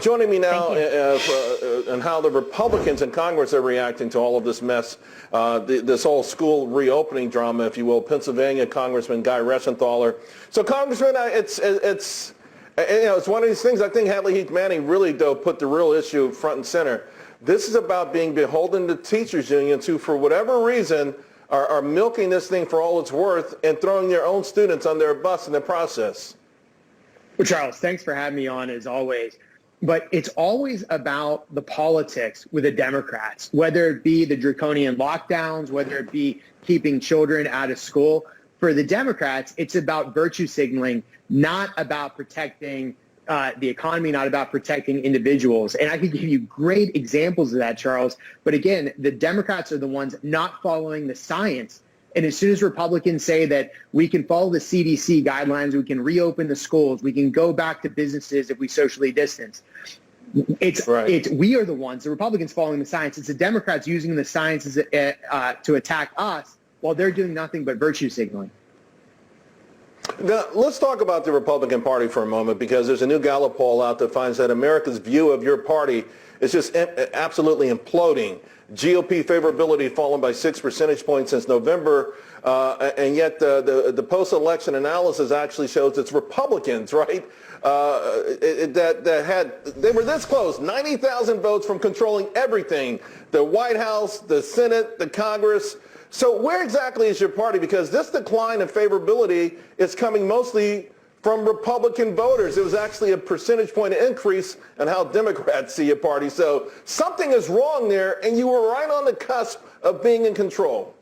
Joining me now on how the Republicans in Congress are reacting to all of this mess, this whole school reopening drama, if you will, Pennsylvania Congressman Guy Reschenthaler. So, Congressman, it's one of these things. I think Hadley Heath Manning really, though, put the real issue front and center. This is about being beholden to teachers unions who, for whatever reason, are milking this thing for all it's worth and throwing their own students on their bus in the process. Well, Charles, thanks for having me on as always. But it's always about the politics with the Democrats, whether it be the draconian lockdowns, whether it be keeping children out of school. For the Democrats, it's about virtue signaling, not about protecting the economy, not about protecting individuals. And I could give you great examples of that, Charles. But again, the Democrats are the ones not following the science. And as soon as Republicans say that we can follow the CDC guidelines, we can reopen the schools, we can go back to businesses if we socially distance, we are the ones, the Republicans following the science. It's the Democrats using the science to attack us while they're doing nothing but virtue signaling. Now, let's talk about the Republican Party for a moment, because there's a new Gallup poll out that finds that America's view of your party is just absolutely imploding. GOP favorability fallen by 6 percentage points since November, and yet the post-election analysis actually shows it's Republicans, right, they were this close, 90,000 votes from controlling everything, the White House, the Senate, the Congress. So where exactly is your party? Because this decline in favorability is coming mostly from Republican voters. It was actually a percentage point increase in how Democrats see your party. So something is wrong there, and you were right on the cusp of being in control.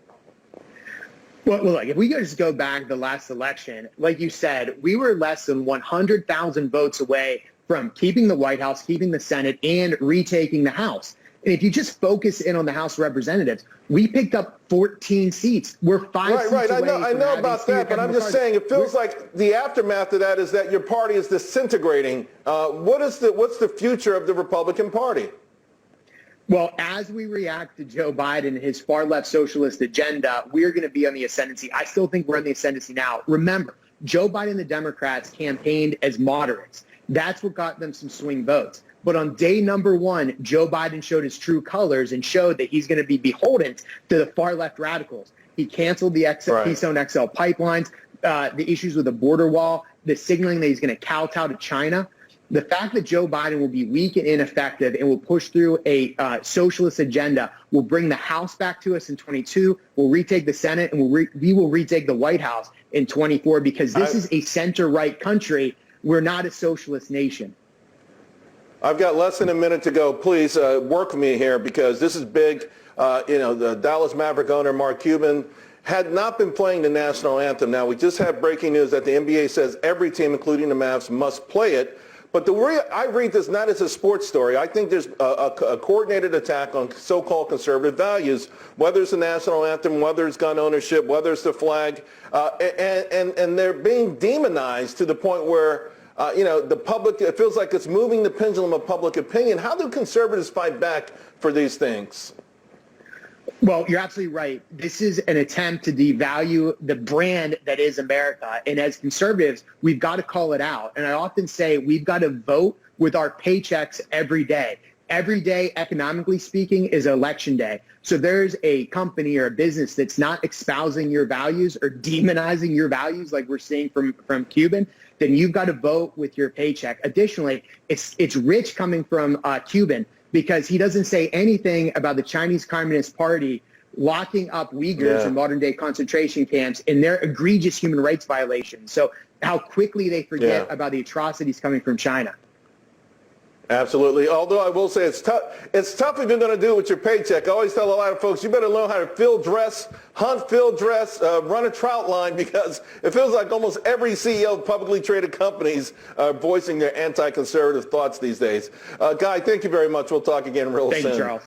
Well, look, if we just go back the last election, like you said, we were less than 100,000 votes away from keeping the White House, keeping the Senate, and retaking the House. And if you just focus in on the House of Representatives, we picked up 14 seats. We're 5 seats away. I know about that, but I'm just saying it feels like the aftermath of that is that your party is disintegrating. What's the future of the Republican Party? Well, as we react to Joe Biden and his far-left socialist agenda, we're going to be on the ascendancy. I still think we're on the ascendancy now. Remember, Joe Biden and the Democrats campaigned as moderates. That's what got them some swing votes. But on day number one, Joe Biden showed his true colors and showed that he's going to be beholden to the far-left radicals. He canceled the Keystone XL pipelines, the issues with the border wall, the signaling that he's going to kowtow to China. The fact that Joe Biden will be weak and ineffective and will push through a socialist agenda will bring the House back to us in 22, we'll retake the Senate, and we will retake the White House in 24, because this is a center-right country. We're not a socialist nation. I've got less than a minute to go. Please work with me here, because this is big. The Dallas Maverick owner, Mark Cuban, had not been playing the national anthem. Now, we just have breaking news that the NBA says every team, including the Mavs, must play it. But the way I read this not as a sports story. I think there's a coordinated attack on so-called conservative values, whether it's the national anthem, whether it's gun ownership, whether it's the flag, and they're being demonized to the point where the public, it feels like it's moving the pendulum of public opinion. How do conservatives fight back for these things? Well, you're absolutely right. This is an attempt to devalue the brand that is America. And as conservatives, we've got to call it out. And I often say we've got to vote with our paychecks every day. Every day, economically speaking, is election day. So there's a company or a business that's not espousing your values or demonizing your values like we're seeing from Cuban, then you've got to vote with your paycheck. Additionally, it's rich coming from Cuban, because he doesn't say anything about the Chinese Communist Party locking up Uyghurs in modern-day concentration camps and their egregious human rights violations. So how quickly they forget about the atrocities coming from China. Absolutely. Although I will say it's tough if you're going to do it with your paycheck. I always tell a lot of folks, you better learn how to field dress, hunt, field dress, run a trout line, because it feels like almost every CEO of publicly traded companies are voicing their anti-conservative thoughts these days. Guy, thank you very much. We'll talk again real soon. Thank you, Charles.